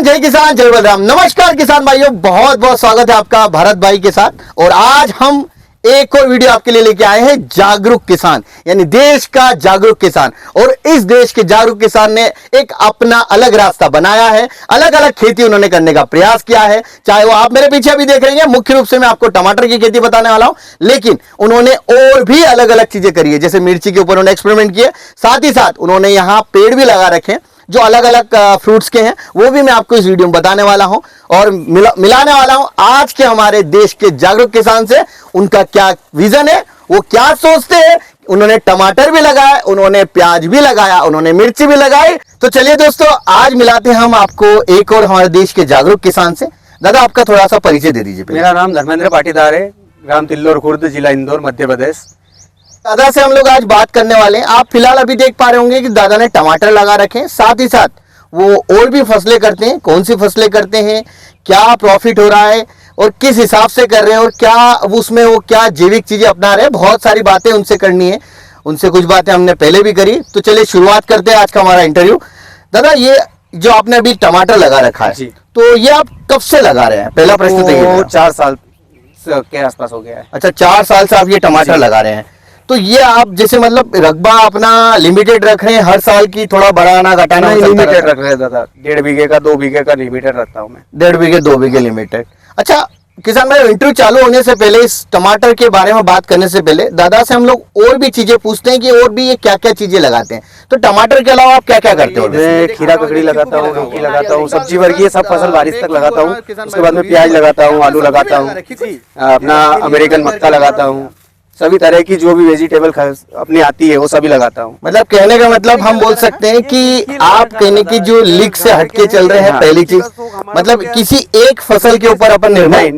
किसान जय बलराम। नमस्कार किसान भाइयों, बहुत बहुत स्वागत है आपका भारत भाई के साथ। और आज हम एक और वीडियो आपके लिए लेके आए हैं, जागरूक किसान, यानी देश का जागरूक किसान। और इस देश के जागरूक किसान ने एक अपना अलग रास्ता बनाया है, अलग अलग खेती उन्होंने करने का प्रयास किया है। चाहे वो आप मेरे पीछे भी देख रहे हैं, मुख्य रूप से मैं आपको टमाटर की खेती बताने वाला हूं, लेकिन उन्होंने और भी अलग अलग चीजें करी है। जैसे मिर्ची के ऊपर उन्होंने एक्सपेरिमेंट किए, साथ ही साथ उन्होंने यहाँ पेड़ भी लगा रखे हैं जो अलग अलग फ्रूट्स के हैं, वो भी मैं आपको इस वीडियो में बताने वाला हूं और मिलाने वाला हूं आज के हमारे देश के जागरूक किसान से। उनका क्या विजन है, वो क्या सोचते हैं। उन्होंने टमाटर भी लगाया, उन्होंने प्याज भी लगाया, उन्होंने मिर्ची भी लगाई। तो चलिए दोस्तों, आज मिलाते हैं हम आपको एक और हमारे देश के जागरूक किसान से। दादा, आपका थोड़ा सा परिचय दे दीजिए। मेरा नाम धर्मेंद्र पाटीदार है, ग्राम तिल्लोर खुर्द, जिला इंदौर, मध्य प्रदेश। दादा से हम लोग आज बात करने वाले हैं। आप फिलहाल अभी देख पा रहे होंगे कि दादा ने टमाटर लगा रखे हैं, साथ ही साथ वो और भी फसलें करते हैं। कौन सी फसलें करते हैं, क्या प्रॉफिट हो रहा है और किस हिसाब से कर रहे हैं, और क्या उसमें वो क्या जैविक चीजें अपना रहे हैं, बहुत सारी बातें उनसे करनी है। उनसे कुछ बातें हमने पहले भी करी। तो चलिए शुरुआत करते हैं आज का हमारा इंटरव्यू। दादा, ये जो आपने अभी टमाटर लगा रखा है, तो ये आप कब से लगा रहे हैं? पहला प्रश्न तो ये 4 साल के आसपास हो गया है। अच्छा, 4 साल से आप ये टमाटर लगा रहे हैं। तो ये आप जैसे मतलब रकबा अपना लिमिटेड रख रहे हैं, हर साल की थोड़ा बढ़ाना घटाना? लिमिटेड रख रहे हैं दादा, 1.5 बीघे का 2 बीघे का लिमिटेड रखता हूँ मैं। 1.5 बीघे 2 बीघे लिमिटेड। अच्छा किसान भाई, इंटरव्यू चालू होने से पहले, इस टमाटर के बारे में बात करने से पहले दादा से हम लोग और भी चीजें पूछते हैं कि और भी ये क्या क्या चीजें लगाते हैं। तो टमाटर के अलावा आप क्या क्या करते हो? मैं खीरा ककड़ी लगाता हूँ, लौकी लगाता हूँ, सब्जी वर्गीय सब फसल बारिश तक लगाता हूँ। उसके बाद में प्याज लगाता हूँ, आलू लगाता हूँ, अपना अमेरिकन मक्का लगाता हूँ। सभी तरह की जो भी वेजिटेबल अपनी आती है वो सभी लगाता हूँ। मतलब कहने का मतलब हम बोल सकते हैं कि आप कहने की जो लीग से हटके चल रहे हैं। पहली चीज मतलब किसी एक फसल के ऊपर अपन निर्भर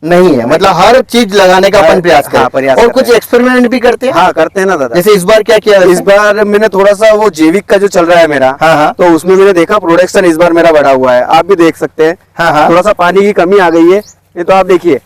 नहीं है, मतलब हर चीज लगाने का अपन प्रयास करें। और कुछ एक्सपेरिमेंट भी करते हैं? हाँ, करते हैं ना दादा। जैसे इस बार क्या किया? इस बार मैंने थोड़ा सा वो जैविक का जो चल रहा है मेरा, तो उसमें मैंने देखा प्रोडक्शन इस बार मेरा बढ़ा हुआ है। आप भी देख सकते हैं। थोड़ा सा पानी की कमी आ गई है। ये तो आप देखिए,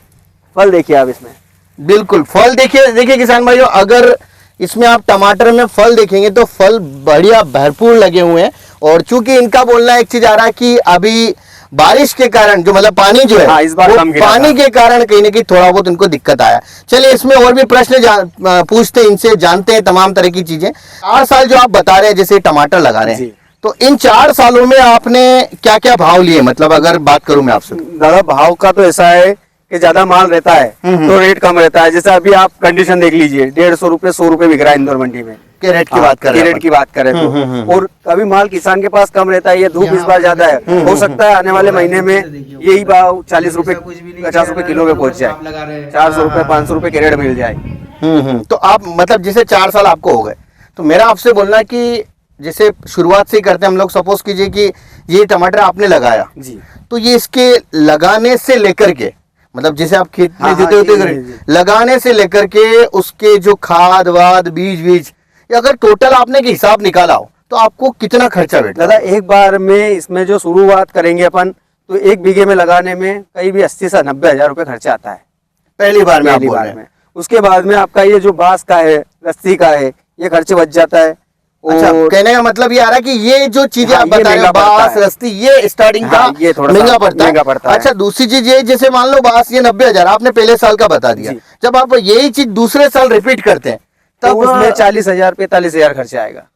फल देखिए आप इसमें। बिल्कुल फल देखिए किसान भाइयों, अगर इसमें आप टमाटर में फल देखेंगे तो फल बढ़िया भरपूर लगे हुए हैं। और चूंकि इनका बोलना एक चीज आ रहा है कि अभी बारिश के कारण जो मतलब पानी जो है, इस बार कम गिरा पानी के कारण कहीं ना कहीं थोड़ा बहुत इनको दिक्कत आया। चलिए इसमें और भी प्रश्न पूछते हैं, इनसे जानते हैं तमाम तरह की चीजें। 4 साल जो आप बता रहे हैं जैसे टमाटर लगा रहे हैं, तो इन 4 सालों में आपने क्या क्या भाव लिए? मतलब अगर बात करूं मैं आपसे दादा, भाव का तो ऐसा है कि ज्यादा माल रहता है तो रेट कम रहता है। जैसे अभी आप कंडीशन देख लीजिए, 150 रुपए 100 रुपए बिक रहा है इंदौर मंडी में। के रेट की बात करें तो और कभी माल किसान के पास कम रहता है, ये धूप इस बार ज्यादा है। हो सकता है आने वाले महीने में यही भाव 40 रुपए 50 रुपए किलो में पहुंच जाए, 400 रुपए 500 रुपए के रेट मिल जाए। तो आप मतलब जैसे 4 साल आपको हो गए, तो मेरा आपसे बोलना कि जैसे शुरुआत से ही करते हैं हम लोग। सपोज कीजिए कि ये टमाटर आपने लगाया जी, तो ये इसके लगाने से लेकर के मतलब जैसे आप खेत में देते होते लगाने से लेकर के उसके जो खाद वाद बीज अगर टोटल आपने के हिसाब निकाला हो तो आपको कितना खर्चा बैठता? दादा, एक बार में इसमें जो शुरुआत करेंगे अपन, तो 1 बीघे में लगाने में कई भी 80 से 90 हजार रुपए खर्चा आता है पहली बार में। उसके बाद में आपका ये जो बांस का है, रस्सी का है, ये खर्चे बच जाता है। अच्छा, कहने का मतलब ये आ रहा है कि ये जो चीजें आप बता रहे हो, बांस रस्सी, ये स्टार्टिंग का ये थोड़ा महंगा पड़ता है। अच्छा, दूसरी चीज ये, जैसे मान लो बांस ये 90 हजार आपने पहले साल का बता दिया, जब आप यही चीज दूसरे साल रिपीट करते हैं तब उसमें 40 हजार 45 हजार खर्चा आएगा।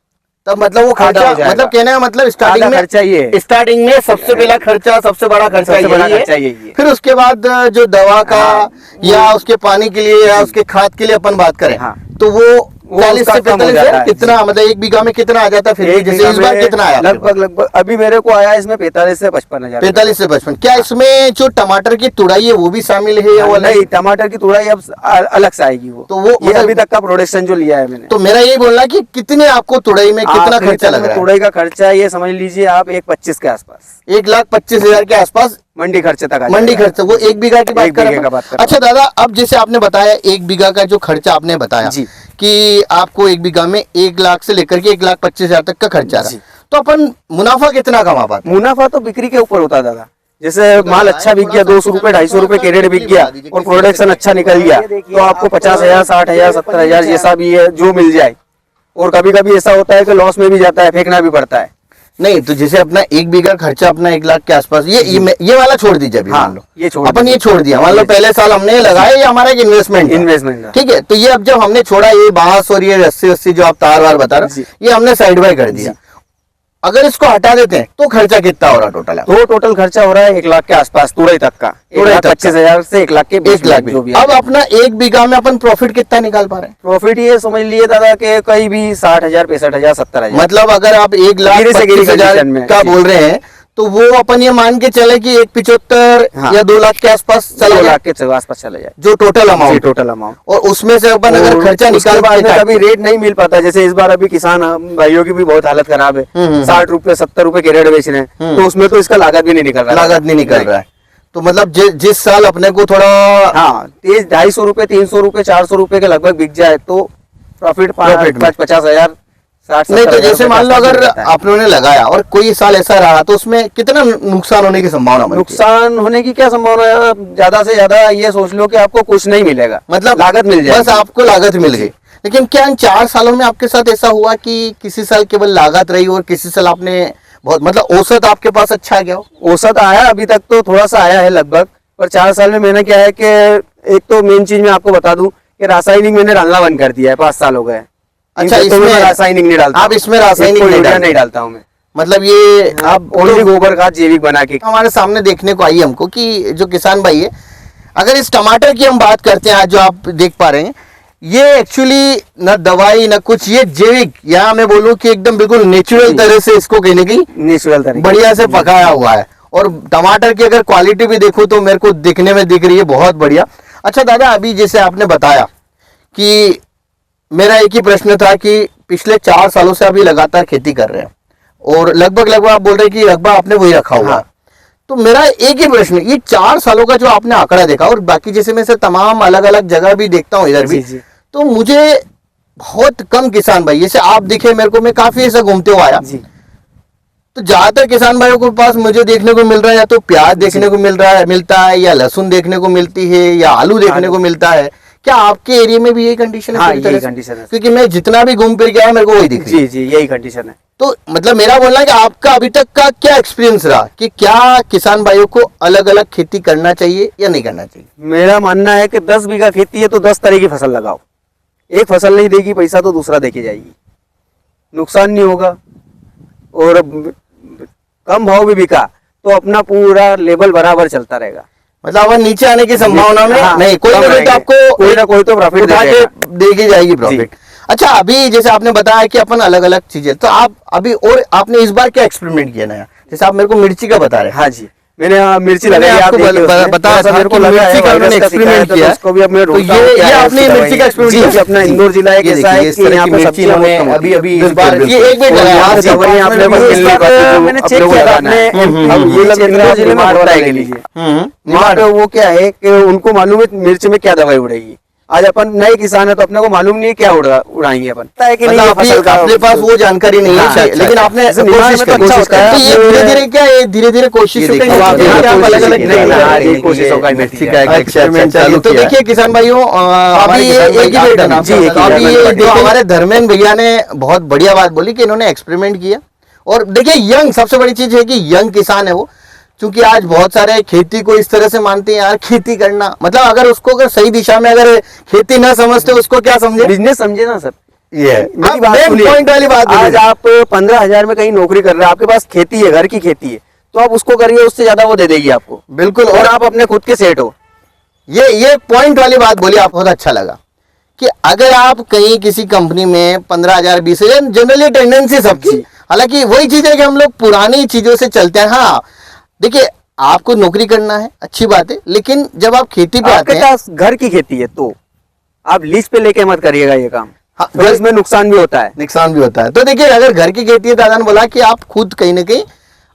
तब मतलब वो खर्चा, मतलब कहने का मतलब स्टार्टिंग में खर्चा ये, स्टार्टिंग में सबसे पहला खर्चा, सबसे बड़ा खर्चा यही है। फिर उसके बाद जो दवा का या उसके पानी के लिए या उसके खाद के लिए अपन बात करें, तो वो 40 से 45 हजार कितना, मतलब 1 बीघा में कितना आ जाता है? फिर जैसे इस बार कितना आया? लगभग अभी मेरे को आया इसमें 45 से 55 हजार। 45 से 55। क्या इसमें जो टमाटर की तुड़ाई है वो भी शामिल है या वो नहीं? टमाटर की तुड़ाई अब अलग से आएगी। वो तो वो ये अभी तक का प्रोडक्शन जो लिया है मैंने। तो मेरा यही बोलना कि कितने आपको तुड़ाई में कितना खर्चा लग रहा है? तुड़ाई का खर्चा ये समझ लीजिए आप 1,25 के आसपास, 1,25,000 के आसपास मंडी खर्चे तक। मंडी खर्चा वो 1 बीघा की बात करें। अच्छा दादा, अब जैसे आपने बताया 1 बीघा का जो खर्चा आपने बताया कि आपको 1 बीघा में 1 लाख से लेकर के 1,25,000 तक का खर्चा रहा, तो अपन मुनाफा कितना कमा पाते? मुनाफा तो बिक्री के ऊपर होता है दादा। जैसे माल अच्छा बिक गया, 200 रुपए 250 रुपए के रेट बिक गया और प्रोडक्शन अच्छा निकल गया, तो आपको 50 हजार 60 हजार 70 हजार जैसा भी है जो मिल जाए। और कभी कभी ऐसा होता है कि लॉस में भी जाता है, फेंकना भी पड़ता है। नहीं तो जैसे अपना 1 बीघा खर्चा अपना 1 लाख के आसपास, ये वाला छोड़ दीजिए अभी, हाँ, मान लो ये छोड़ अपन दीजिए। ये छोड़ दिया, मान लो पहले साल हमने लगाया, ये हमारा एक इन्वेस्टमेंट इन्वेस्टमेंट ठीक है। तो ये अब जब हमने छोड़ा, ये बांस और ये रस्सी जो आप तार वार बता रहे जी। हो, ये हमने साइड बाय कर दिया। अगर इसको हटा देते हैं तो खर्चा कितना हो रहा टोटल? तो टोटल खर्चा हो रहा है 1 लाख के आसपास, तुरई तक का, तुरई तक का। 25,000 से 1 लाख के बीच 1 लाख में जो भी अब अपना 1 बीघा में अपन प्रॉफिट कितना निकाल पा रहे हैं? प्रॉफिट ये समझ लिए दादा के कहीं भी 60,000, 65,000, 70,000, मतलब अगर आप 1 लाख गिरी से गिरी 25,000 कंडीशन में, का जी। बोल रहे हैं, तो वो अपन ये मान के चले कि 1,75 हाँ। या 2 लाख के आसपास चला 2 जाए, लाख के आसपास चला जाए जो टोटल अमाउंट, टोटल अमाउंट। और उसमें से अपन अगर खर्चा निकाल बाद में के कभी रेट नहीं मिल पाता, जैसे इस बार अभी किसान भाइयों की भी बहुत हालत खराब है, 60 रुपए 70 रुपए के रेट बेच रहे हैं, तो उसमें तो इसका लागत भी नहीं निकल रहा है। लागत नहीं निकल रहा है। तो मतलब जिस साल अपने को थोड़ा हाँ, 250 रुपए, 300 रुपए, 400 रुपए के लगभग बिक जाए तो प्रॉफिट 50,000, 60, नहीं तो 70,000 जैसे मान लो रुपए अगर का रहता है। आप लोगों ने लगाया और कोई साल ऐसा रहा तो उसमें कितना नुकसान होने की संभावना बनती है? नुकसान होने की क्या संभावना है? ज्यादा से ज्यादा ये सोच लो कि आपको कुछ नहीं मिलेगा, मतलब लागत मिल जाएगी। बस आपको लागत मिल गई। लेकिन क्या इन 4 सालों में आपके साथ ऐसा हुआ कि किसी साल केवल लागत रही और किसी साल आपने बहुत, मतलब औसत आपके पास अच्छा आ गया हो? औसत आया अभी तक तो थोड़ा सा आया है लगभग, पर 4 साल में मैंने क्या है कि एक तो मेन चीज मैं आपको बता दूं कि रासायनिक मैंने डालना बंद कर दिया है, 5 साल हो गए। अच्छा, तो इसमें मैं रासायनिक नहीं डालता, आप इसमें रासायनिक कोई नहीं यूरिया डालते? नहीं डालता हूँ मैं, मतलब ये आप ओनली गोबर खाद जैविक बना के। हमारे सामने देखने को आई हमको कि जो किसान भाई है, अगर इस टमाटर की हम बात करते हैं आज जो आप देख पा रहे हैं, ये एक्चुअली न दवाई न कुछ, ये जैविक, या मैं बोलूं कि एकदम बिल्कुल नेचुरल तरह से इसको कहने की नेचुरल तरीके बढ़िया से पकाया हुआ है। और टमाटर की अगर क्वालिटी भी देखो तो मेरे को दिखने में दिख रही है बहुत बढ़िया। अच्छा दादा, अभी जैसे आपने बताया कि मेरा एक ही प्रश्न था कि पिछले 4 सालों से अभी लगातार खेती कर रहे हैं और लगभग आप बोल रहे हैं कि लगभग आपने वही रखा हुआ है। हाँ। तो मेरा एक ही प्रश्न, ये 4 सालों का जो आपने आंकड़ा देखा, और बाकी जैसे मैं से तमाम अलग अलग जगह भी देखता हूँ इधर भी, जी, जी। तो मुझे बहुत कम किसान भाई जैसे आप दिखे मेरे को, मैं काफी ऐसा घूमते हुए आया, जी। तो ज्यादातर किसान भाइयों के पास मुझे देखने को मिल रहा है या तो प्याज देखने को मिलता है, या लहसुन देखने को मिलती है, या आलू देखने को मिलता है। क्या आपके एरिया में भी यही कंडीशन है? हाँ, पूरी तरह यही से? कंडीशन है। क्योंकि मैं जितना भी घूम फिर गया मेरे को वही दिख रही है। जी जी, यही कंडीशन है। तो मतलब मेरा बोलना है कि आपका अभी तक का क्या एक्सपीरियंस रहा कि क्या किसान भाइयों को अलग अलग खेती करना चाहिए या नहीं करना चाहिए? मेरा मानना है कि 10 बीघा खेती है तो 10 तरह की फसल लगाओ, एक फसल नहीं देगी पैसा तो दूसरा देके जाएगी, नुकसान नहीं होगा, और कम भाव भी बिका तो अपना पूरा लेवल बराबर चलता रहेगा। मतलब अगर नीचे आने की संभावना में हाँ, नहीं, कोई कम ना कोई तो रहेंगे। आपको कोई ना कोई तो प्रॉफिट उठा के देगी जाएगी प्रॉफिट। जी। अच्छा, अभी जैसे आपने बताया कि अपन अलग अलग चीजें, तो आप अभी और आपने इस बार क्या एक्सपेरिमेंट किया नया? जैसे आप मेरे को मिर्ची का बता रहे हैं। हाँ जी, मैंने मिर्ची मैंने लगाई, आपको आप देखिए उसमें। बताया थोड़ा सा था मेरे को कि लगा है मिर्ची का वायरस उन्होंने का एक्सपेरिमेंट शिकायत है, किया तो है। उसको भी अब मैं तो ढूंढता हूँ क्या ये है आपने उसकी मिर्ची का दवाई। एक्सपेरिमेंट जी, किया? जी, अपना जी। इंदौर जिला एक ये ऐसा देखिए, है इस कि तरह यहाँ की पे मिर्ची सब्जियाँ इन्होंने बहुत कम होती अभी हैं। इस बार बिल्कुल, ये एक मिनट बिल्कुल। लगाया, और आपके दवाई पास यहाँ में पे भी बस इस मिल नहीं बार पाती, जो मैंने अपने चेक को किया था लगाना है। आपने। अब ये मतलब क्षेत्र इंदौर जिले में निमाड़ बहुत उड़ाई के लगेगी। लिए वहाँ पे वो क्या है कि उनको मालूम है मिर्च में क्या दवाई उड़ेगी। आज अपन नए किसान है तो अपने को मालूम नहीं है क्या उड़ाएंगे अपन, पता है कि नहीं, मतलब ये फसल का अपने पास वो जानकारी नहीं है हाँ, शायद, अच्छा, लेकिन अच्छा। आपने जैसे निमाड़ कोशिश में तो करी। अच्छा होता है। तो ये धीरे धीरे क्या है, धीरे धीरे कोशिश देखिए, करेंगे अब आप आप आप कोशिश अलग अलग नहीं, तरीके हाँ, से ये करेंगे। कोशिशों का मिर्ची नतीजा का है। एक एक्सपेरिमेंट चालू तो किया है। देखिए किसान भाइयों, अभी ये किसान भाई, एक ही मिनट आपका नाम जी, क्या तो है? अभी ये धर्मेंद्र देखो भैया। हमारे धर्मेंद्र भैया ने बहुत बढ़िया बात बोली कि इन्होंने एक्सपेरिमेंट किया। और देखिए यंग, सबसे बड़ी चीज है कि यंग किसान है वो, क्योंकि आज बहुत सारे खेती को इस तरह से मानते हैं यार, खेती करना मतलब अगर उसको अगर सही दिशा में अगर खेती ना समझते उसको क्या समझे, बिजनेस समझे ना सर। ये मेरी बात मेन सुनिए। पॉइंट वाली बात आज बोली। आप 15,000 में कहीं नौकरी कर रहे हैं, आपके पास खेती है, घर की खेती है, तो आप उसको करिए, उससे ज्यादा वो दे देगी आपको। बिल्कुल। और और आप अपने खुद के सेट हो। ये पॉइंट वाली बात बोली आप, बहुत अच्छा लगा कि अगर आप कहीं किसी कंपनी में 15,000 20,000, जनरली टेंडेंसी सबकी, हालांकि वही चीज है कि हम लोग पुरानी चीजों से चलते हैं। हाँ देखिए, आपको नौकरी करना है अच्छी बात है, लेकिन जब आप खेती पे आते आपके हैं, पास घर की खेती है तो आप लीज पे लेके मत करिएगा ये काम। हाँ, फिर इसमें नुकसान भी होता है। नुकसान भी होता है। तो देखिए, अगर घर की खेती है, दादा ने बोला कि आप खुद कहीं ना कहीं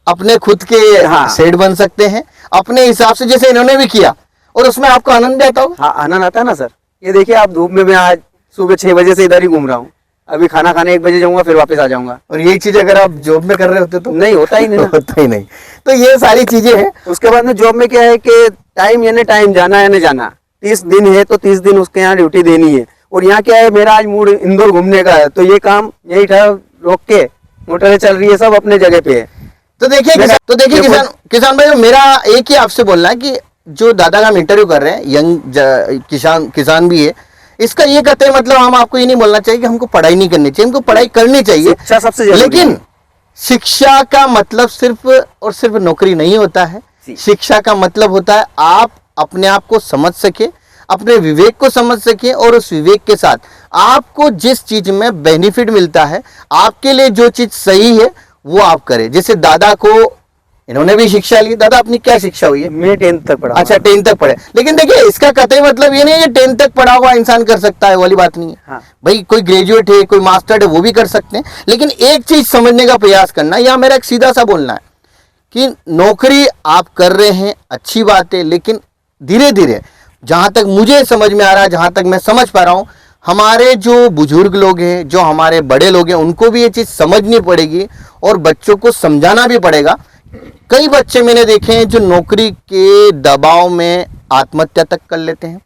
अपने खुद के हाँ। शेड बन सकते हैं अपने हिसाब से, जैसे इन्होंने भी किया, और उसमें आपको आनंद भी आता होगा। हाँ, आनंद आता है ना सर। ये देखिए, आप धूप में, मैं आज सुबह 6 बजे से इधर ही घूम रहा हूँ, अभी खाना खाने 1 बजे जाऊंगा, फिर वापस आ जाऊंगा। और यही चीज अगर आप जॉब में कर रहे होते तो नहीं होता ही नहीं ना। होता ही नहीं। तो ये सारी चीजें हैं। उसके बाद में जॉब में क्या है कि टाइम यानी टाइम, जाना यानी जाना। 30 दिन है तो 30 दिन उसके यहाँ ड्यूटी देनी है। और यहाँ क्या है, मेरा आज मूड इंदौर घूमने का है, तो ये काम यही था रोक के मोटरें चल रही है, सब अपने जगह पे है। तो देखिए किसान भाई, मेरा एक ही आपसे बोलना है कि जो दादा का हम इंटरव्यू कर रहे हैं, यंग किसान भी है, इसका ये कहते हैं मतलब हम आपको ये नहीं बोलना चाहिए कि हमको पढ़ाई नहीं करनी चाहिए, हमको पढ़ाई करनी चाहिए, शिक्षा सबसे जरूरी है। लेकिन शिक्षा का मतलब सिर्फ और सिर्फ नौकरी नहीं होता है। शिक्षा का मतलब होता है आप अपने आप को समझ सके, अपने विवेक को समझ सके, और उस विवेक के साथ आपको जिस चीज में बेनिफिट मिलता है, आपके लिए जो चीज सही है वो आप करें। जैसे दादा को, इन्होंने भी शिक्षा ली। दादा अपनी क्या शिक्षा हुई है? मैं 10th तक पढ़ा। अच्छा 10th तक पढ़े, लेकिन देखिए इसका कतई मतलब ये नहीं है 10th तक पढ़ा हुआ इंसान कर सकता है, वाली बात नहीं है। हाँ। भाई कोई ग्रेजुएट है, कोई मास्टर्ड है, वो भी कर सकते हैं, लेकिन एक चीज समझने का प्रयास करना, या मेरा एक सीधा सा बोलना है कि नौकरी आप कर रहे हैं, अच्छी बात है, लेकिन धीरे धीरे, जहां तक मुझे समझ में आ रहा है, जहां तक मैं समझ पा रहा हूं, हमारे जो बुजुर्ग लोग हैं, जो हमारे बड़े लोग हैं, उनको भी ये चीज समझनी पड़ेगी और बच्चों को समझाना भी पड़ेगा। कई बच्चे मैंने देखे हैं जो नौकरी के दबाव में आत्महत्या तक कर लेते हैं।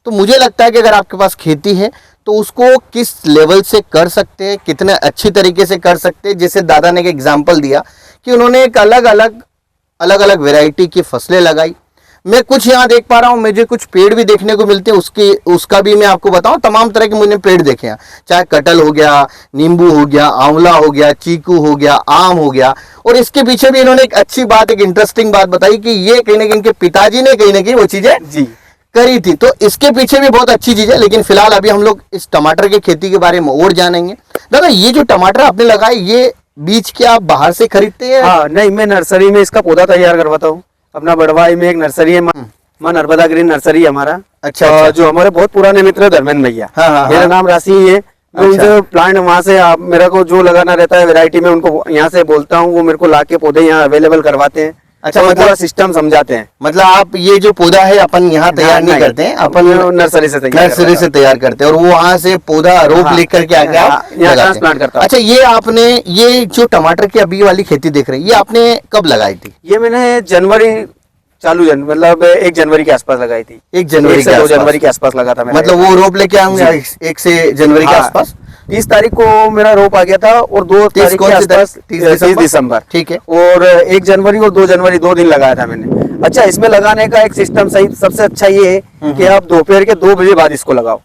तो मुझे लगता है कि अगर आपके पास खेती है तो उसको किस लेवल से कर सकते हैं, कितने अच्छी तरीके से कर सकते हैं। जैसे दादा ने एक एग्जाम्पल दिया कि उन्होंने एक अलग अलग वैरायटी की फसलें लगाई। मैं कुछ यहाँ देख पा रहा हूँ, मुझे कुछ पेड़ भी देखने को मिलते हैं, उसका भी मैं आपको बताऊं, तमाम तरह के मैंने पेड़ देखे हैं, चाहे कटहल हो गया, नींबू हो गया, आंवला हो गया, चीकू हो गया, आम हो गया। और इसके पीछे भी इन्होंने एक अच्छी बात, एक इंटरेस्टिंग बात बताई कि ये कहीं ना कहीं इनके पिताजी ने कहीं ना कहीं वो चीजें जी करी थी। तो इसके पीछे भी बहुत अच्छी चीज है। लेकिन फिलहाल अभी हम लोग इस टमाटर की खेती के बारे में और जानेंगे। दादा ये जो टमाटर आपने लगाए, ये बीज क्या आप बाहर से खरीदते हैं? हाँ, नहीं, मैं नर्सरी में इसका पौधा तैयार करवाता हूँ। अपना बड़वाई में एक नर्सरी है, मां नर्मदा ग्रीन नर्सरी है हमारा। अच्छा। जो हमारे बहुत पुराने मित्र धर्मेंद्र भैया, हाँ, मेरा नाम राशि है। मैं अच्छा। उनसे प्लांट वहाँ से आप मेरे को जो लगाना रहता है वैरायटी में, उनको यहाँ से बोलता हूँ, वो मेरे को लाके पौधे यहाँ अवेलेबल करवाते हैं। अच्छा, और मतलब पूरा सिस्टम समझाते हैं। मतलब आप ये जो पौधा है अपन यहाँ तैयार नहीं करते हैं, अपन नर्सरी से तैयार करते हैं, और वो वहाँ से पौधा रोप लेकर के आके आप यहाँ लगाते ट्रांसप्लांट हैं। करता हूँ। अच्छा, ये जो टमाटर की अभी वाली खेती देख रहे हैं, ये आपने कब लगाई थी? ये मैंने मतलब 1 जनवरी के आसपास लगाई थी। 1 जनवरी से 2 जनवरी के आसपास लगा था मैंने। मतलब वो रोप लेके आऊंगा 1 से जनवरी के हाँ, आसपास। 30 तारीख को मेरा रोप आ गया था, और 2 तारीख के आसपास 30 दिसंबर, ठीक है। और 1 जनवरी और 2 जनवरी 2 दिन लगाया था मैंने। अच्छा, इसमें लगाने का एक सिस्टम सही सबसे अच्छा ये है कि आप दोपहर के 2 बजे बाद इसको लगाओ।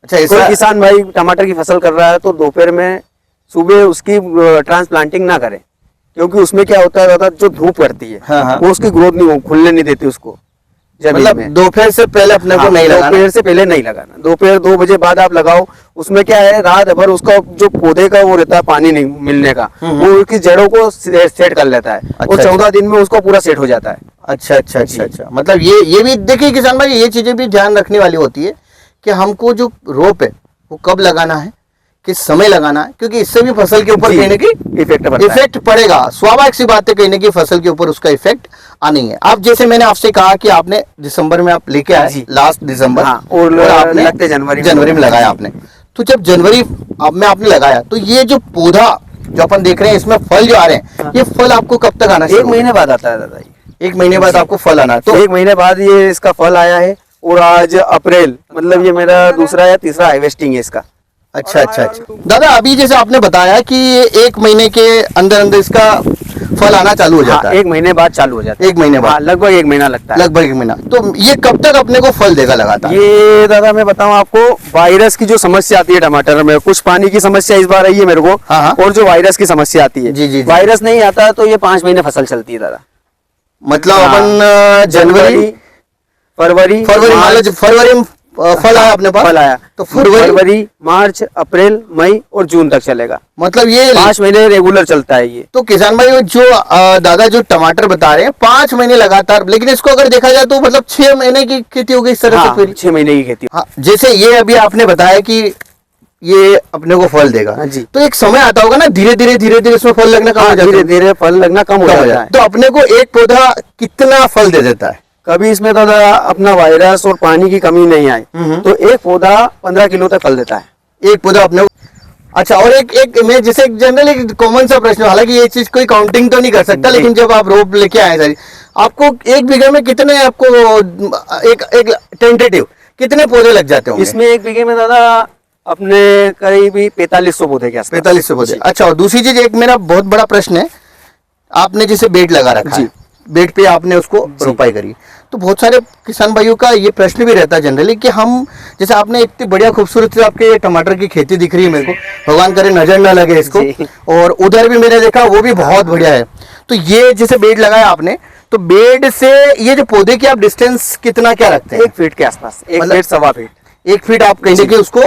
अच्छा, कोई किसान भाई टमाटर की फसल कर रहा है तो दोपहर में, सुबह उसकी ट्रांसप्लांटिंग ना करे, क्योंकि उसमें क्या होता है दादा, जो धूप पड़ती है हाँ। वो उसकी ग्रोथ नहीं खुलने नहीं देती उसको। मतलब दोपहर से पहले अपने को नहीं लगाना। दोपहर से पहले नहीं लगाना, दोपहर 2 बजे बाद आप लगाओ। उसमें क्या है, रात भर उसका जो पौधे का वो रहता है पानी नहीं मिलने का, वो उसकी जड़ों को सेट कर लेता है, और 14 दिन में उसको पूरा सेट हो जाता है। अच्छा। मतलब ये भी देखिए किसान भाई, ये चीजें भी ध्यान रखने वाली होती है कि हमको जो रोप है वो कब लगाना है, किस समय लगाना है, क्योंकि इससे भी फसल के ऊपर कहीं ना कहीं इफेक्ट पड़ेगा। स्वाभाविक सी बात है, कहीं ना कहीं फसल के ऊपर उसका इफेक्ट आनी है। आप जैसे मैंने आपसे कहा कि आपने दिसंबर में आप लेके आए, लास्ट दिसंबर, और आपने लगते जनवरी में लगाया आपने। तो जब जनवरी में आपने लगाया, तो ये जो पौधा जो अपन देख रहे हैं, इसमें फल जो आ रहे हैं, ये फल आपको कब तक आना? 1 महीने बाद आता है दादा। 1 महीने बाद आपको फल आना? तो 1 महीने बाद ये इसका फल आया है, और आज अप्रैल, मतलब ये मेरा दूसरा या तीसरा हार्वेस्टिंग है इसका। अच्छा। दादा अभी जैसे आपने बताया कि 1 महीने के अंदर इसका फल आना चालू हो जाता है। 1 महीने बाद चालू हो जाता है। 1 महीने बाद? लगभग 1 महीना लगता है। लगभग 1 महीना। तो ये कब तक अपने को फल देगा लगातार? ये दादा मैं बताऊं आपको, वायरस की जो समस्या आती है टमाटर में, कुछ पानी की समस्या इस बार आई है मेरे को, हाँ। और जो वायरस की समस्या आती है, जी। वायरस नहीं आता तो ये 5 महीने फसल चलती है दादा। मतलब अपन जनवरी, फरवरी में फल आया अपने पास? फल आया तो फरवरी, मार्च, अप्रैल, मई और जून तक चलेगा। मतलब ये 5 महीने रेगुलर चलता है ये। तो किसान भाई जो दादा जो टमाटर बता रहे हैं 5 महीने लगातार, लेकिन इसको अगर देखा जाए तो मतलब 6 महीने की खेती हो गई इस तरह से। 6 महीने की खेती। हाँ, जैसे ये अभी आपने बताया कि ये अपने को फल देगा, जी। तो एक समय आता होगा ना, धीरे धीरे इसमें फल लगना कम हो जाता है। धीरे धीरे फल लगना कम हो जाता है। तो अपने को एक पौधा कितना फल दे देता है? कभी इसमें तो अपना वायरस और पानी की कमी नहीं आई तो एक पौधा 15 किलो तक फल देता है। एक पौधा अपने। अच्छा, और एक मैं जैसे जनरल एक कॉमन सा प्रश्न, हालांकि ये चीज कोई काउंटिंग तो नहीं कर सकता, लेकिन जब आप रोप लेके आए सारी, आपको 1 बीघे में कितने, आपको एक टेंटेटिव कितने पौधे लग जाते होंगे? इसमें 1 बीघे में दादा अपने करीब 4500 पौधे के आसपास। 4500 पौधे। अच्छा, और दूसरी चीज एक मेरा बहुत बड़ा प्रश्न है, आपने जैसे बेड लगा रखा है, बेड पे आपने उसको रोपाई करी, तो बहुत सारे किसान भाइयों का ये प्रश्न भी रहता है जनरली कि हम, जैसे आपने इतनी बढ़िया खूबसूरत से आपके ये टमाटर की खेती दिख रही है मेरे को, भगवान करे नजर ना लगे इसको, और उधर भी मैंने देखा वो भी बहुत बढ़िया है। तो ये जैसे बेड लगाया आपने, तो बेड से ये जो पौधे की आप डिस्टेंस कितना क्या रखते हैं? 1 फीट के आसपास, 1 मतलब फीट 1.25 फीट। 1 फीट आप कहेंगे कि उसको।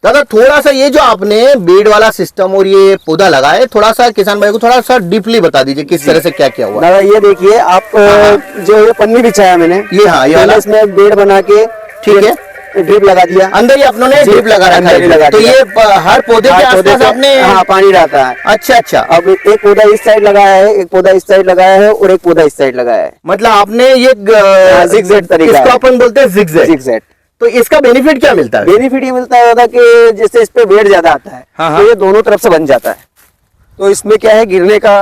दादा थोड़ा सा ये जो आपने बेड वाला सिस्टम और ये पौधा लगाया है, थोड़ा सा किसान भाई को थोड़ा सा डीपली बता दीजिए किस तरह से क्या क्या हुआ। दादा ये देखिए आप, जो ये पन्नी बिछाया मैंने, ये हाँ, ये वाला इसमें एक बेड बना के, ठीक है, ड्रिप लगा दिया अंदर ही अपनों ने ड्रिप लगा रखा है, तो ये हर पौधे के आसपास आपने, हाँ, पानी रहता है। अच्छा अच्छा, अब एक पौधा इस साइड लगाया है, एक पौधा इस साइड लगाया है, और एक पौधा इस साइड लगाया है। मतलब आपने ये zigzag तरीका इसको है। अपन बोलते हैं जिगजैग। जिगजैग। तो इसका बेनिफिट क्या मिलता है? बेनिफिट ये मिलता है दादा कि जैसे इस पे वेट ज्यादा आता है, हाँ, तो ये दोनों तरफ से बन जाता है, तो इसमें क्या है, गिरने का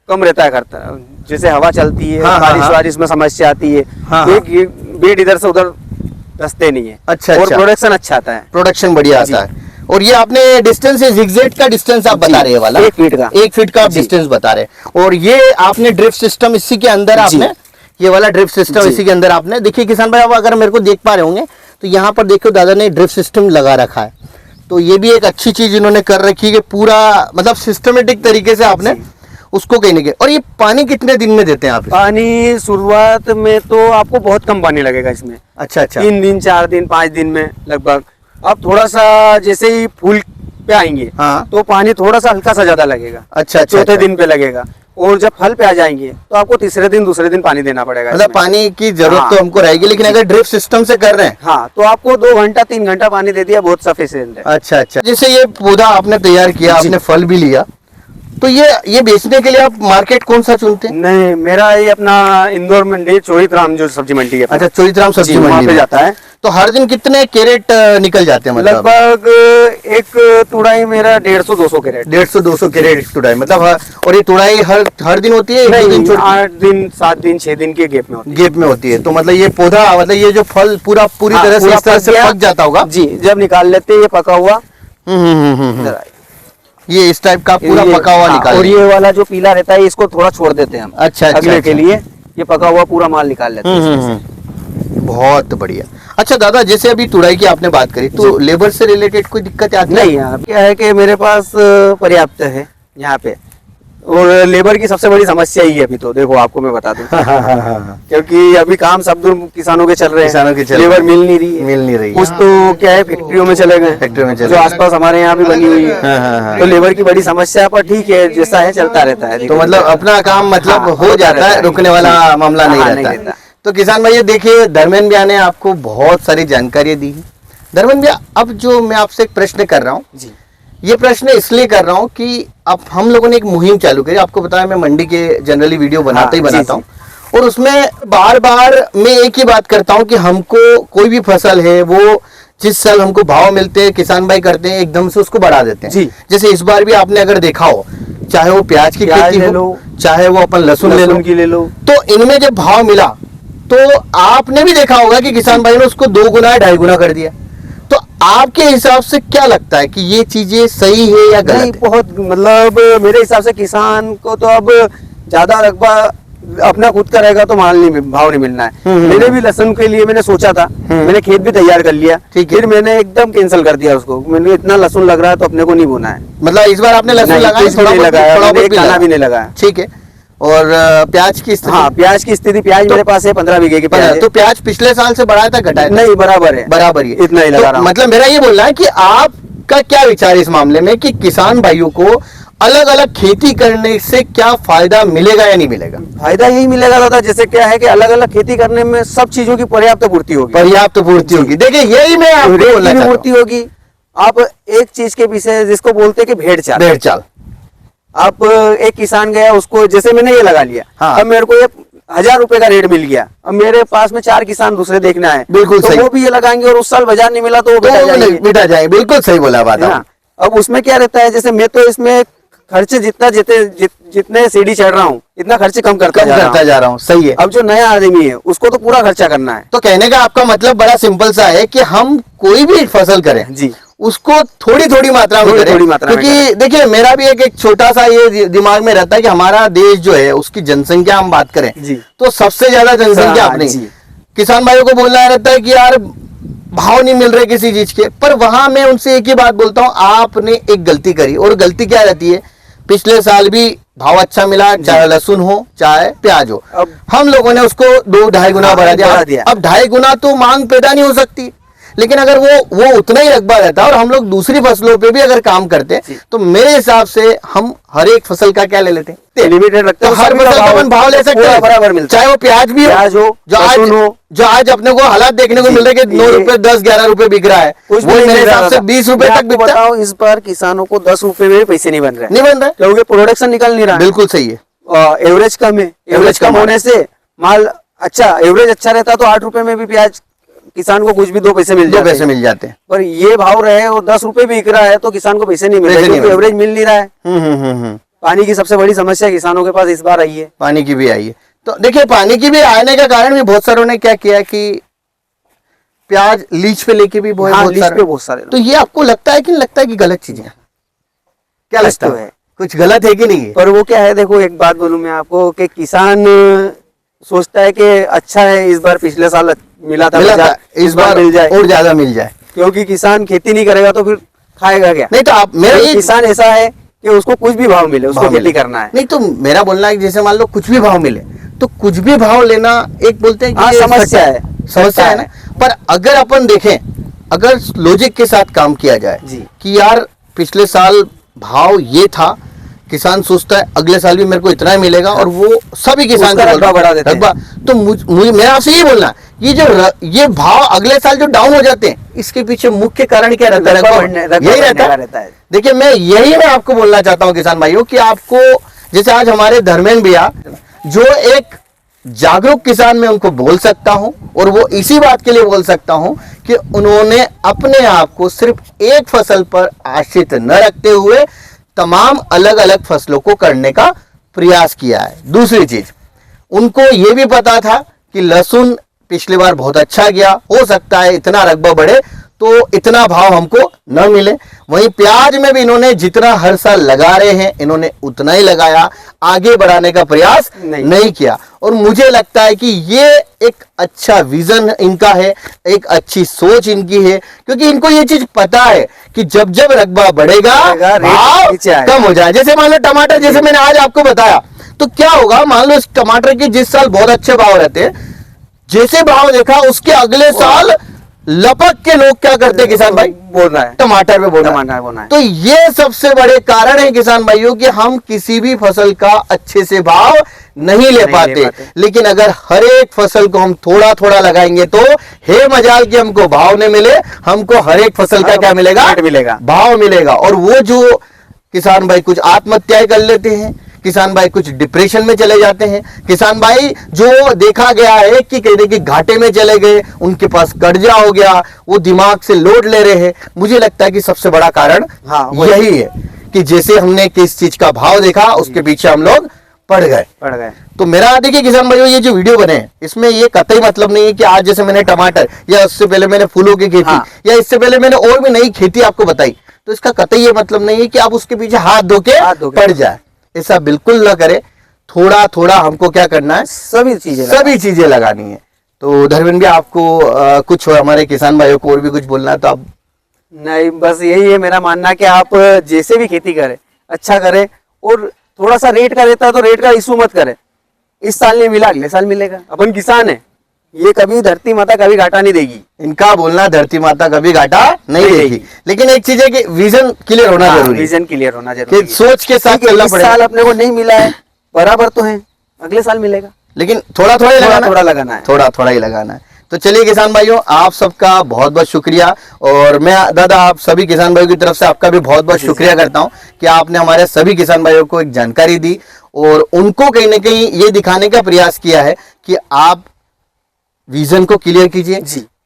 कम रहता है करता है। जैसे हवा चलती है, हाँ, बारिश हाँ, वारिश में समस्या आती है, हाँ, तो ये बेड इधर से उधर धंसते नहीं है। अच्छा, और अच्छा। प्रोडक्शन अच्छा आता है, प्रोडक्शन बढ़िया आता है। और ये आपने डिस्टेंस है, जिगजैग का डिस्टेंस आप बता रहे हैं वाला, 1 फीट का, 1 फीट का आप डिस्टेंस बता रहे हैं। और ये आपने ड्रिप सिस्टम इसी के अंदर आपने, ये वाला ड्रिप सिस्टम इसी के अंदर आपने, देखिए किसान भाई, अब अगर मेरे को देख पा रहे होंगे तो यहाँ पर देखो दादा ने ड्रिप सिस्टम लगा रखा है, तो ये भी एक अच्छी चीज इन्होंने कर रखी है कि पूरा मतलब सिस्टमेटिक तरीके से आपने उसको कहने के। और ये पानी कितने दिन में देते हैं आप? पानी शुरुआत में तो आपको बहुत कम पानी लगेगा इसमें, अच्छा अच्छा, 3 दिन 4 दिन 5 दिन में लगभग। अब थोड़ा सा जैसे ही फूल पे आएंगे, हाँ, तो पानी थोड़ा सा हल्का सा ज्यादा लगेगा, अच्छा अच्छा, चौथे अच्छा। दिन पे लगेगा। और जब फल पे आ जाएंगे तो आपको तीसरे दिन दूसरे दिन पानी देना पड़ेगा मतलब इसमें। पानी की जरूरत हाँ। तो हमको रहेगी, लेकिन अगर ड्रिप सिस्टम से कर रहे हैं, हाँ, तो आपको 2 घंटा 3 घंटा पानी दे दिया, बहुत सफिशिएंट है। अच्छा अच्छा। जैसे ये पौधा आपने तैयार किया, आपने फल भी लिया, तो ये बेचने के लिए आप मार्केट कौन सा चुनते हैं? नहीं, मेरा ये अपना इंदौर मंडी, चोईतराम जो सब्जी मंडी है, अच्छा, चोईतराम सब्जी वहाँ मंडी पे में जाता है। तो हर दिन कितने कैरेट निकल जाते हैं? मतलब लगभग एक तुड़ाई मेरा 150-200 कैरेट। 150-200 कैरेट तुड़ाई, मतलब और ये तुड़ाई हर दिन होती है? एक दो दिन छोड़ 8 दिन 7 दिन 6 दिन के गैप में होती है। गैप में होती है। तो मतलब ये पौधा, मतलब ये जो फल पूरी हाँ, तरह से पूरा इस तरह से गया। पक जाता होगा जी, जब निकाल लेते हैं ये पका हुआ, हम्म। ये इस टाइप का पूरा पका हुआ निकाल, और ये वाला जो पीला रहता है इसको थोड़ा छोड़ देते हैं हम। अच्छा, अगले अच्छा। के लिए ये पका हुआ पूरा माल निकाल लेते हैं इसमें से। बहुत बढ़िया। अच्छा दादा, जैसे अभी तुड़ाई की आपने बात करी, तो लेबर से रिलेटेड कोई दिक्कत आती है? नहीं, यहाँ क्या है कि मेरे पास पर्याप्त है यहाँ पे, और लेबर की सबसे बड़ी समस्या ही है अभी, तो देखो आपको मैं बता दूं क्योंकि अभी काम सब दूर किसानों के चल रहे हैं, किसानों के चल लेबर रहे हैं। मिल नहीं रही है। मिल नहीं रही है। कुछ तो क्या है, फैक्ट्रियों में चले गए, फैक्ट्रियों में चले जो गए। आसपास हमारे यहाँ भी बनी हुई हाँ, हाँ, हाँ। है, तो लेबर की बड़ी समस्या, पर ठीक है, जैसा है चलता रहता है। तो मतलब अपना काम मतलब हाँ, हो होता जाता रहता है, है। रुकने वाला जी। मामला नहीं हाँ, रहता नहीं है। रहता। तो किसान भाई देखिए, धर्मेंद्र भैया ने आपको बहुत सारी जानकारी दी है। धर्मेंद्र भैया, अब जो मैं आपसे एक प्रश्न कर रहा हूँ, जी, ये प्रश्न इसलिए कर रहा हूँ कि अब हम लोगों ने एक मुहिम चालू करी। आपको बताया मैं मंडी के जनरली वीडियो बनाता ही हाँ, जी, बनाता हूँ, और उसमें बार बार मैं एक ही बात करता हूँ कि हमको कोई भी फसल है, वो जिस साल हमको भाव मिलते हैं, किसान भाई करते हैं एकदम से उसको बढ़ा देते हैं। जी। जैसे इस बार भी आपने अगर देखा हो, चाहे वो प्याज की प्याज खेती ले हो, लो, चाहे वो अपन लहसुन ले लो, की ले लो, तो इनमें जब भाव मिला तो आपने भी देखा होगा कि किसान भाई ने उसको 2 गुना 2.5 गुना कर दिया। तो आपके हिसाब से क्या लगता है कि ये चीजें सही है या गलत नहीं, है? बहुत मतलब मेरे हिसाब से किसान को तो अब ज्यादा रकबा अपना खुद का रहेगा तो माल नहीं, भाव नहीं मिलना है। मैंने भी लहसुन के लिए मैंने सोचा था, मैंने खेत भी तैयार कर लिया, ठीक है। फिर मैंने एकदम कैंसिल कर दिया उसको। मैंने इतना लहसुन लग रहा है तो अपने को नहीं बोना है। मतलब इस बार आपने लहसुन नहीं, लगाया? कुछ भी नहीं लगाया, थोड़ा मैंने बहुत एक दाना लगाया। भी नहीं लगाया। ठीक है। और प्याज की स्थिति? हाँ, प्याज की स्थिति, प्याज मेरे पास है 15 बीघे की प्याज तो प्याज पिछले साल से बढ़ाया था, घटाया था? नहीं, बराबर है, बराबर ही है। इतना ही लगा तो रहा हूँ। मतलब मेरा ये बोलना है कि आपका क्या विचार है इस मामले में कि किसान भाइयों को अलग अलग खेती करने से क्या फायदा मिलेगा या नहीं मिलेगा? फायदा यही मिलेगा दादा, जैसे क्या है कि अलग अलग खेती करने में सब चीजों की पर्याप्त पूर्ति होगी, पर्याप्त पूर्ति होगी। देखिए यही मैं आपको रेट बोलना की भी चाहता पूर्ति होगी। आप एक चीज के पीछे, जिसको बोलते हैं कि भेड़ चाल, हूं। भेड़ चाल। आप एक किसान गया, उसको जैसे मैंने ये लगा लिया, हाँ। अब मेरे को ये 1000 रुपए का रेट मिल गया, अब मेरे पास में 4 किसान दूसरे देखना है, बिल्कुल तो सही। वो भी ये लगाएंगे और उस साल बाजार नहीं मिला तो वो तो बेटा जाएंगे, मिटा जाएंगे। बिल्कुल सही बोला बात है ना। आपने। अब उसमें क्या रहता है, जैसे मैं तो इसमें खर्चे जितने सीढ़ी चढ़ रहा हूँ, इतना खर्चे कम करता जा रहा हूँ। सही है। अब जो नया आदमी है उसको तो पूरा खर्चा करना है। तो कहने का आपका मतलब बड़ा सिंपल सा है कि हम कोई भी फसल करें, जी, उसको थोड़ी थोड़ी मात्रा में करें। थोड़ी मात्रा में क्योंकि देखिए मेरा भी एक छोटा सा ये दिमाग में रहता है कि हमारा देश जो है उसकी जनसंख्या हम बात करें जी। तो सबसे ज्यादा जनसंख्या हाँ, अपनी। जी। किसान भाइयों को बोलना रहता है कि यार भाव नहीं मिल रहे किसी चीज के, पर वहां मैं उनसे एक ही बात बोलता हूं, आपने एक गलती करी। और गलती क्या रहती है, पिछले साल भी भाव अच्छा मिला, चाहे लहसुन हो चाहे प्याज हो, अब हम लोगों ने उसको 2-2.5 गुना हाँ, बढ़ा बढ़ा दिया। दिया। अब 2.5 गुना तो मांग पैदा नहीं हो सकती, लेकिन अगर वो उतना ही रकबा रहता और हम लोग दूसरी फसलों पे भी अगर काम करते तो मेरे हिसाब से हम हर एक फसल का क्या ले लेते हैं, लिमिटेड रखते तो हैं, हर सभी का फसल का अपन भाव ले सकते पूरा हैं, बराबर मिलता है। चाहे वो प्याज भी प्याज हो, लहसुन हो। जो आज अपने को हालात देखने को जी, मिल रहे हैं कि 9 ये- रुपए 10-11 रुपए बिक रहा है, कुछ वो भी मेरे नहीं हिसाब से रहा। 20 रुपए मैं तक आपको बिकता है। बताऊं, इस बार किसानों को 10 रुपए में भी पैसे नहीं बन रहे, नहीं बन रहा है, क्योंकि प्रोडक्शन निकल नहीं रहा है। बिल्कुल सही है। एवरेज कम है, एवरेज कम होने से माल अच्छा, एवरेज अच्छा रहता तो 8 रुपए में भी प्याज किसान को कुछ भी 2 पैसे मिल 2 जाते पैसे मिल जाते हैं। पर ये भाव रहे और 10 रुपए भी बिक रहा है तो किसान को पैसे नहीं मिल पैसे रहे, नहीं क्योंकि मिल एवरेज मिल नहीं रहा है। हम्म। पानी की सबसे बड़ी समस्या किसानों के पास इस बार आई है। पानी की भी आई है, तो देखिए पानी की भी आने का कारण भी बहुत सारों ने क्या किया कि प्याज लीज पे लेके भी हाँ, बहुत लीज सारे। पे बहुत सारे तो ये आपको लगता है कि नहीं लगता है कि गलत चीज है? क्या कुछ लगता तो है, है। कुछ गलत है कि नहीं है? पर वो क्या है, देखो एक बात बोलूं मैं आपको कि किसान सोचता है कि अच्छा है इस बार पिछले साल मिला था मिला था, बाजार, इस बार मिल जाए, और ज्यादा मिल जाए। क्योंकि किसान खेती नहीं करेगा तो फिर खाएगा क्या? नहीं तो आप मेरा मेरा ये किसान ऐसा है कि उसको कुछ भी भाव मिले, उसको भाव खेती मिले। करना है। नहीं तो मेरा बोलना है कि जैसे मान लो कुछ भी भाव मिले तो कुछ भी भाव लेना एक बोलते हैं कि हाँ, ये समस्या है। समस्या है ना। पर अगर अपन देखें, अगर लॉजिक के साथ काम किया जाए जी। कि यार पिछले साल भाव ये था, किसान सोचता है अगले साल भी मेरे को इतना ही मिलेगा, और वो सभी किसान उसका को रकबा बढ़ा देते हैं। रकबा। तो मुझे मेरा आपसे ये बोलना है, ये जो ये भाव अगले साल जो डाउन हो जाते हैं, इसके पीछे मुख्य कारण क्या रहता है? रकबा यही बढ़ने का रहता है। है। देखिए मैं आपको बोलना चाहता हूं किसान भाइयों कि आपको, जैसे आज हमारे धर्मेंद्र भैया जो एक जागरूक किसान मैं उनको बोल सकता हूं, और वो इसी बात के लिए बोल सकता हूं कि उन्होंने अपने आप को सिर्फ एक फसल पर आश्रित न रखते हुए तमाम अलग अलग फसलों को करने का प्रयास किया है। दूसरी चीज, उनको यह भी पता था कि लहसुन पिछली बार बहुत अच्छा गया, हो सकता है इतना रकबा बढ़े तो इतना भाव हमको न मिले। वहीं प्याज में भी इन्होंने जितना हर साल लगा रहे हैं इन्होंने उतना ही लगाया, आगे बढ़ाने का प्रयास नहीं किया। और मुझे लगता है कि ये एक अच्छा विजन इनका है, एक अच्छी सोच इनकी है, क्योंकि इनको ये चीज पता है कि जब जब रकबा बढ़ेगा भाव कम हो जाए। जैसे मान लो टमाटर, जैसे मैंने आज आपको बताया, तो क्या होगा, मान लो इस टमाटर के जिस साल बहुत अच्छे भाव रहते हैं, जैसे भाव देखा उसके अगले साल लपक के लोग क्या करते हैं किसान भाई, बोल रहा है टमाटर पे बोल टमाटर बोना है। तो ये सबसे बड़े कारण है किसान भाइयों कि हम किसी भी फसल का अच्छे से भाव नहीं ले पाते। लेकिन अगर हर एक फसल को हम थोड़ा थोड़ा लगाएंगे तो हे मजाल कि हमको भाव नहीं मिले, हमको हर एक फसल का क्या मिलेगा, भाव मिलेगा। और वो जो किसान भाई कुछ आत्महत्याएं कर लेते हैं, किसान भाई कुछ डिप्रेशन में चले जाते हैं, किसान भाई जो देखा गया है कि कहने के घाटे में चले गए, उनके पास कर्जा हो गया, वो दिमाग से लोड ले रहे हैं। मुझे लगता है कि सबसे बड़ा कारण यही है कि जैसे हमने किस चीज का भाव देखा उसके पीछे हम लोग पड़ गए। तो मेरा देखिए किसान भाइयों, ये जो वीडियो बने इसमें ये कतई मतलब नहीं है कि आज जैसे मैंने टमाटर, या उससे पहले मैंने फूलों की खेती, या इससे पहले मैंने और भी नई खेती आपको बताई, तो इसका कतई ये मतलब नहीं है कि आप उसके पीछे हाथ धो के पड़ जाए। ऐसा बिल्कुल ना करे। थोड़ा थोड़ा हमको क्या करना है, सभी चीजें लगानी है। तो धर्मेंद्र भी आपको कुछ हमारे किसान भाइयों को और भी कुछ बोलना है तो आप? नहीं, बस यही है मेरा मानना कि आप जैसे भी खेती करें अच्छा करें, और थोड़ा सा रेट का रहता है तो रेट का इशू मत करें। इस साल नहीं मिला अगले साल मिलेगा, अपन किसान है, ये कभी धरती माता कभी घाटा नहीं देगी। इनका बोलना धरती माता कभी घाटा नहीं देगी, लेकिन एक चीज है कि विजन क्लियर होना जरूरी है। विजन क्लियर होना जरूरी है, सोच के साथ चलना पड़ेगा। इस साल अपने को नहीं मिला है, बराबर तो है, अगले साल मिलेगा, लेकिन थोड़ा थोड़ा ही लगाना है, थोड़ा थोड़ा ही लगाना है। तो चलिए किसान भाइयों, आप सबका बहुत बहुत शुक्रिया, और मैं दादा आप सभी किसान भाइयों की तरफ से आपका भी बहुत बहुत शुक्रिया करता हूं कि आपने हमारे सभी किसान भाइयों को एक जानकारी दी, और उनको कहीं ना कहीं ये दिखाने का प्रयास किया है कि आप विजन को क्लियर कीजिए,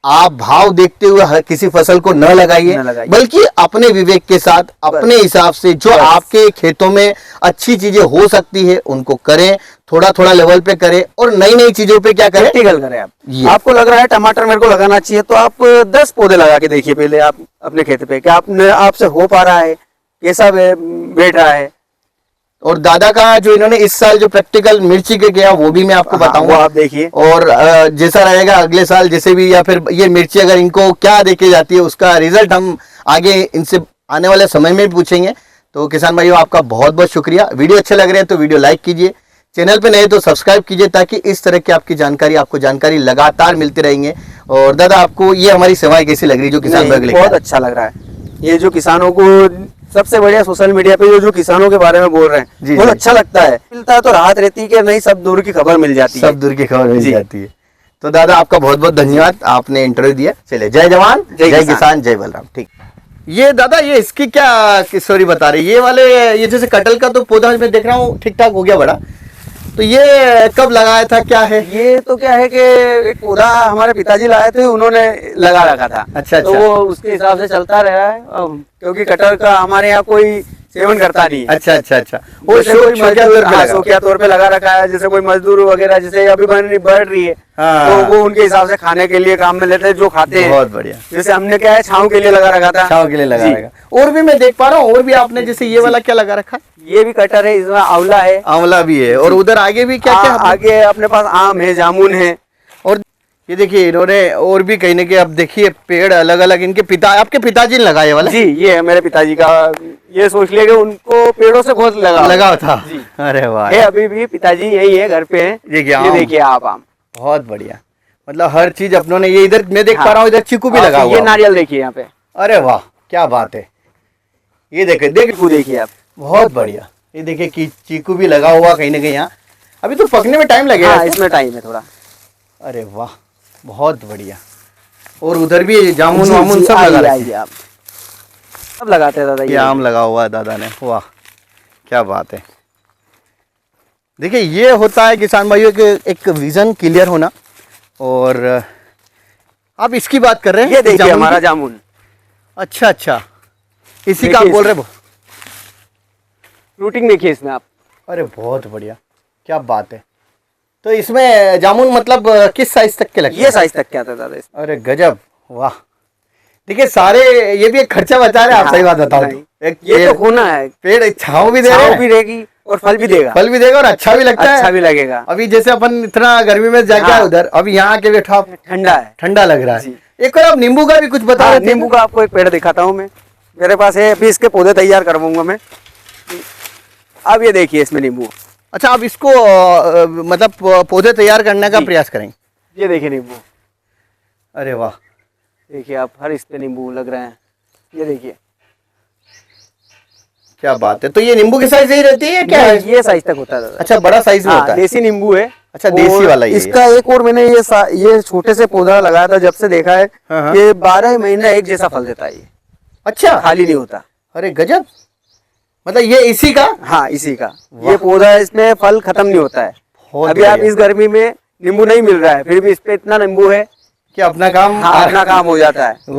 आप भाव देखते हुए हर किसी फसल को न लगाइए, बल्कि अपने विवेक के साथ अपने हिसाब से जो आपके खेतों में अच्छी चीजें हो सकती है उनको करें, थोड़ा थोड़ा लेवल पे करें और नई नई चीजों पे क्या करें, प्रैक्टिकल करें। आप आपको लग रहा है टमाटर मेरे को लगाना चाहिए, तो आप 10 पौधे लगा के देखिए पहले आप अपने खेत पे, क्या आपने आपसे हो पा रहा है, कैसा बैठ रहा है। और दादा का जो इन्होंने इस साल जो प्रैक्टिकल मिर्ची के किया वो भी मैं आपको बताऊंगा, आप देखिए। और जैसा रहेगा अगले साल जैसे भी, या फिर ये मिर्ची अगर इनको क्या देके जाती है उसका रिजल्ट हम आगे इनसे आने वाले समय में भी पूछेंगे। तो किसान भाइयों आपका बहुत बहुत शुक्रिया। वीडियो अच्छे लग रहे हैं तो वीडियो लाइक कीजिए, चैनल पे नए तो सब्सक्राइब कीजिए, ताकि इस तरह की आपको जानकारी लगातार मिलती रहेंगे। और दादा आपको ये हमारी सेवाएं कैसी लग रही है जो किसान भाई बहुत अच्छा लग रहा है। ये जो किसानों को सबसे बढ़िया सोशल मीडिया पे जो किसानों के बारे में बोल रहे हैं बहुत अच्छा लगता है, मिलता है तो राहत रहती है कि नहीं, सब दूर की खबर मिल जाती है, सब दूर की खबर मिल जाती है। तो दादा आपका बहुत बहुत धन्यवाद, आपने इंटरव्यू दिया। चलिए, जय जवान जय किसान जय बलराम। ठीक, ये दादा ये इसकी क्या स्टोरी बता रही है? ये वाले ये जैसे कटहल का तो पौधा मैं देख रहा हूँ ठीक ठाक हो गया बड़ा, तो ये कब लगाया था, क्या है? ये तो क्या है कि एक पौधा हमारे पिताजी लाए थे, उन्होंने लगा रखा था। अच्छा, तो वो उसके हिसाब से चलता रहा है, क्योंकि कटहल का हमारे यहाँ कोई सेवन करता नहीं है। अच्छा। वो शौकिया तौर पे लगा रखा है, जैसे कोई मजदूर वगैरह जैसे अभी बढ़ रही है तो वो उनके हिसाब से खाने के लिए काम में लेते हैं, जो खाते हैं। बहुत बढ़िया। जैसे हमने क्या है छांव के लिए लगा रखा था, छांव के लिए लगा रखा। और भी मैं देख पा रहा हूँ, और भी आपने जैसे ये वाला क्या लगा रखा? ये भी कटहल है, इसमें आंवला है, आंवला भी है। और उधर आगे भी क्या क्या? आगे अपने पास आम है, जामुन है। और ये देखिए इन्होंने और भी कहीं ना कहीं अब देखिए पेड़ अलग अलग इनके आपके पिताजी ने लगाए वाला? जी, ये है मेरे पिताजी का। ये सोच लिया कि उनको पेड़ों से बहुत लगा था। अरे वाह, ये अभी भी पिताजी यही है, घर पे है। ये देखिए आप आम, बहुत बढ़िया। मतलब हर चीज अपनों ने, ये इधर मैं देख पा रहा हूँ, इधर चीकू भी लगा हुआ। ये नारियल देखिए यहाँ पे। अरे वाह, क्या बात है। ये देखिए आप, बहुत बढ़िया। ये देखिए कि चीकू भी लगा हुआ कहीं ना कहीं यहाँ। अभी तो पकने में टाइम लगेगा। इसमें टाइम है थोड़ा। अरे वाह, बहुत बढ़िया। और उधर भी जामुन वामुन सब लगा रहे हैं आप? सब लगाते हैं दादा। ये आम लगा हुआ है दादा ने। वाह, क्या बात है। देखिए ये होता है किसान भाइयों के एक विजन क्लियर होना। और आप इसकी बात कर रहे हैं? ये देखिए हमारा जामुन। अच्छा, इसी का आप बोल रहे हो? फ्रूटिंग देखिए इसमें आप। अरे बहुत बढ़िया, क्या बात है। तो इसमें जामुन मतलब किस साइज तक के लगते हैं? ये साइज तक के आता है दादा इसमें। अरे गजब, वाह। देखिए सारे ये भी एक खर्चा बचा रहे हैं। आप सही बात बताओ तो एक ये तो होना है, पेड़ छांव भी देगी और फल भी देगा और अच्छा भी लगता है। अच्छा भी लगेगा। अभी जैसे अपन इतना गर्मी में जाके उधर, अभी यहाँ के बैठा ठंडा लग रहा है। एक और आप नींबू का भी कुछ बता रहे थे? नींबू का आपको एक पेड़ दिखाता हूँ मैं, मेरे पास है, अभी इसके पौधे तैयार करवाऊंगा मैं। अब ये देखिए इसमें नींबू। अच्छा, आप इसको मतलब पौधे तैयार करने का प्रयास करेंगे। ये देखिए नींबू। अरे वाह, देखिए आप, हर इस पे नींबू लग रहे हैं। ये देखिए क्या बात है। तो ये नींबू की साइज यही रहती है क्या? ये साइज तक होता है। अच्छा, बड़ा साइज में होता है। देसी नींबू है। अच्छा, देसी वाला ये। इसका एक और मैंने ये छोटे से पौधा लगाया था, जब से देखा है ये 12 महीना एक जैसा फल देता है ये। अच्छा, खाली नहीं होता। अरे गजब। मतलब ये इसी का? हाँ, इसी का ये पौधा है, इसमें फल खत्म नहीं होता है। अभी आप इस गर्मी में नींबू नहीं मिल रहा है, फिर भी इस पे इतना नींबू है कि अपना काम हो जाता है।